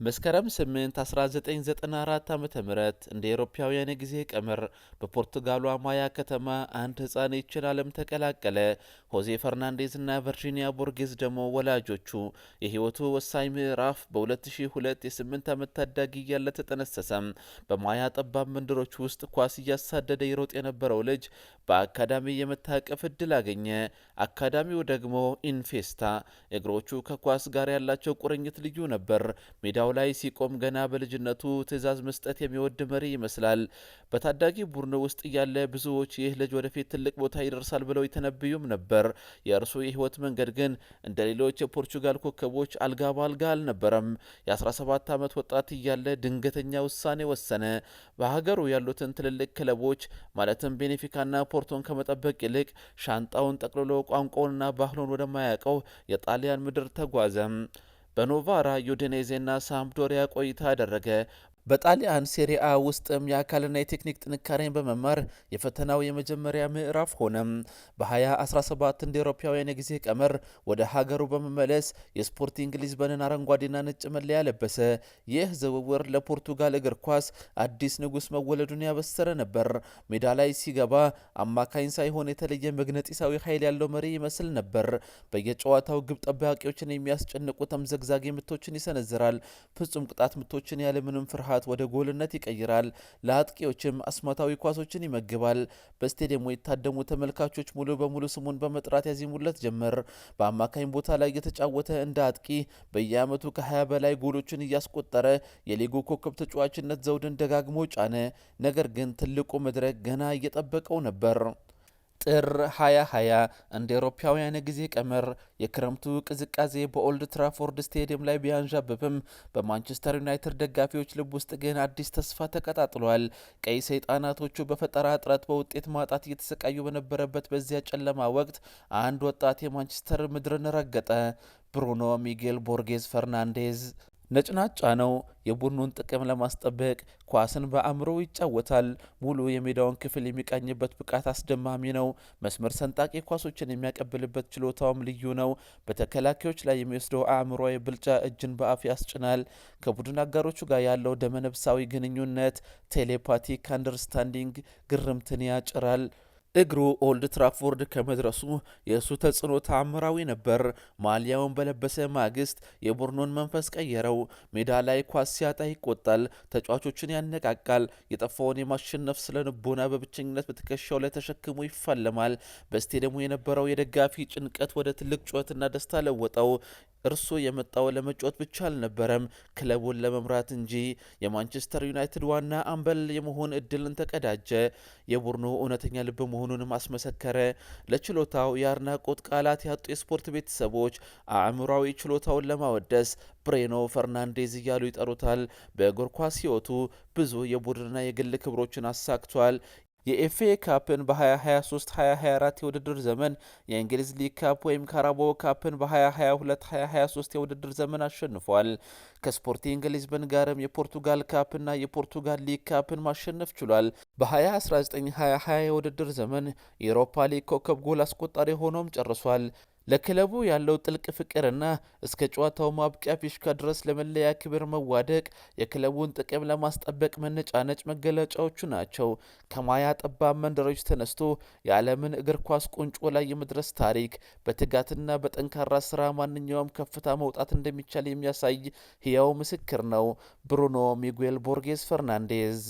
መስከረም 8 1994 ዓ.ም እንደ አውሮፓውያን ጊዜ ቀመር በፖርቱጋሏ ማያ ከተማ አንድ ሕፃን ይችን ዓለም ተቀላቀለ። ሆዜ ፈርናንዴዝ እና ቨርጂኒያ ቦርጌዝ ደግሞ ወላጆቹ። የህይወቱ ወሳኝ ምዕራፍ በ2002 የ8 ዓመት ታዳጊ እያለ ተጠነሰሰም። በማያ ጠባብ መንደሮች ውስጥ ኳስ እያሳደደ ይሮጥ የነበረው ልጅ በአካዳሚ የመታቀፍ እድል አገኘ። አካዳሚው ደግሞ ኢንፌስታ። እግሮቹ ከኳስ ጋር ያላቸው ቁርኝት ልዩ ነበር። ሜዳው ላይ ሲቆም ገና በልጅነቱ ትዕዛዝ መስጠት የሚወድ መሪ ይመስላል። በታዳጊ ቡድን ውስጥ እያለ ብዙዎች ይህ ልጅ ወደፊት ትልቅ ቦታ ይደርሳል ብለው ይተነብዩም ነበር። የእርሱ የህይወት መንገድ ግን እንደ ሌሎች የፖርቹጋል ኮከቦች አልጋ በአልጋ አልነበረም። የ17 ዓመት ወጣት እያለ ድንገተኛ ውሳኔ ወሰነ። በሀገሩ ያሉትን ትልልቅ ክለቦች ማለትም ቤኔፊካና ፖርቶን ከመጠበቅ ይልቅ ሻንጣውን ጠቅልሎ ቋንቋውንና ባህሉን ወደማያውቀው የጣሊያን ምድር ተጓዘም። በኖቫራ ዩዲኔዜና ሳምፕዶሪያ ቆይታ አደረገ። በጣሊያን ሴሪአ ውስጥም የአካልና የቴክኒክ ጥንካሬን በመማር የፈተናው የመጀመሪያ ምዕራፍ ሆነም። በ2017 እንደ አውሮፓውያን የጊዜ ቀመር ወደ ሀገሩ በመመለስ የስፖርቲንግ ሊዝበንን አረንጓዴና ነጭ መለያ ለበሰ። ይህ ዝውውር ለፖርቱጋል እግር ኳስ አዲስ ንጉሥ መወለዱን ያበሰረ ነበር። ሜዳ ላይ ሲገባ አማካኝ ሳይሆን የተለየ መግነጢሳዊ ኃይል ያለው መሪ ይመስል ነበር። በየጨዋታው ግብ ጠባቂዎችን የሚያስጨንቁ ተምዘግዛጊ ምቶችን ይሰነዝራል። ፍጹም ቅጣት ምቶችን ያለምንም ፍርሃት ወደ ጎልነት ይቀይራል። ለአጥቂዎችም አስማታዊ ኳሶችን ይመግባል። በስቴዲየሙ የታደሙ ተመልካቾች ሙሉ በሙሉ ስሙን በመጥራት ያዚሙለት ጀመር። በአማካኝ ቦታ ላይ የተጫወተ እንደ አጥቂ በየዓመቱ ከ20 በላይ ጎሎችን እያስቆጠረ የሊጉ ኮከብ ተጫዋችነት ዘውድን ደጋግሞ ጫነ። ነገር ግን ትልቁ መድረክ ገና እየጠበቀው ነበር። ጥር 2020 እንደ አውሮፓውያን ጊዜ ቀመር የክረምቱ ቅዝቃዜ በኦልድ ትራፎርድ ስቴዲየም ላይ ቢያንዣብብም በማንቸስተር ዩናይትድ ደጋፊዎች ልብ ውስጥ ግን አዲስ ተስፋ ተቀጣጥሏል። ቀይ ሰይጣናቶቹ በፈጠራ እጥረት በውጤት ማጣት እየተሰቃዩ በነበረበት በዚያ ጨለማ ወቅት አንድ ወጣት የማንቸስተር ምድርን ረገጠ። ብሩኖ ሚጌል ቦርጌዝ ፈርናንዴዝ ነጭናጫ ነው። የቡድኑን ጥቅም ለማስጠበቅ ኳስን በአእምሮ ይጫወታል። ሙሉ የሜዳውን ክፍል የሚቃኝበት ብቃት አስደማሚ ነው። መስመር ሰንጣቂ ኳሶችን የሚያቀብልበት ችሎታውም ልዩ ነው። በተከላካዮች ላይ የሚወስደው አእምሮዊ ብልጫ እጅን በአፍ ያስጭናል። ከቡድን አጋሮቹ ጋር ያለው ደመነፍሳዊ ግንኙነት ቴሌፓቲክ አንደርስታንዲንግ ግርምትን ያጭራል። እግሩ ኦልድ ትራፎርድ ከመድረሱ የእሱ ተጽዕኖ ተአምራዊ ነበር። ማሊያውን በለበሰ ማግስት የቡድኑን መንፈስ ቀየረው። ሜዳ ላይ ኳስ ሲያጣ ይቆጣል፣ ተጫዋቾችን ያነቃቃል። የጠፋውን የማሸነፍ ስነ ልቦና በብቸኝነት በትከሻው ላይ ተሸክሞ ይፋለማል። በስቴዲየሙ የነበረው የደጋፊ ጭንቀት ወደ ትልቅ ጩኸትና ደስታ ለወጠው። እርሱ የመጣው ለመጫወት ብቻ አልነበረም፣ ክለቡን ለመምራት እንጂ። የማንቸስተር ዩናይትድ ዋና አምበል የመሆን እድልን ተቀዳጀ። የቡድኑ እውነተኛ ልብ መሆኑንም አስመሰከረ። ለችሎታው የአድናቆት ቃላት ያጡ የስፖርት ቤተሰቦች አእምሯዊ ችሎታውን ለማወደስ ብሬኖ ፈርናንዴዝ እያሉ ይጠሩታል። በእግር ኳስ ሕይወቱ ብዙ የቡድንና የግል ክብሮችን አሳክቷል። የኤፍኤ ካፕን በ2023-2024 የውድድር ዘመን፣ የእንግሊዝ ሊግ ካፕ ወይም ካራባኦ ካፕን በ2022-2023 የውድድር ዘመን አሸንፏል። ከስፖርቲንግ ሊዝበን ጋርም የፖርቱጋል ካፕና የፖርቱጋል ሊግ ካፕን ማሸነፍ ችሏል። በ2019-2020 የውድድር ዘመን የአውሮፓ ሊግ ኮከብ ጎል አስቆጣሪ ሆኖም ጨርሷል። ለክለቡ ያለው ጥልቅ ፍቅርና እስከ ጨዋታው ማብቂያ ፊሽካ ድረስ ለመለያ ክብር መዋደቅ የክለቡን ጥቅም ለማስጠበቅ መነጫነጭ መገለጫዎቹ ናቸው። ከማያ ጠባብ መንደሮች ተነስቶ የዓለምን እግር ኳስ ቁንጮ ላይ የመድረስ ታሪክ በትጋትና በጠንካራ ስራ ማንኛውም ከፍታ መውጣት እንደሚቻል የሚያሳይ ሕያው ምስክር ነው። ብሩኖ ሚጌል ቦርጌዝ ፈርናንዴዝ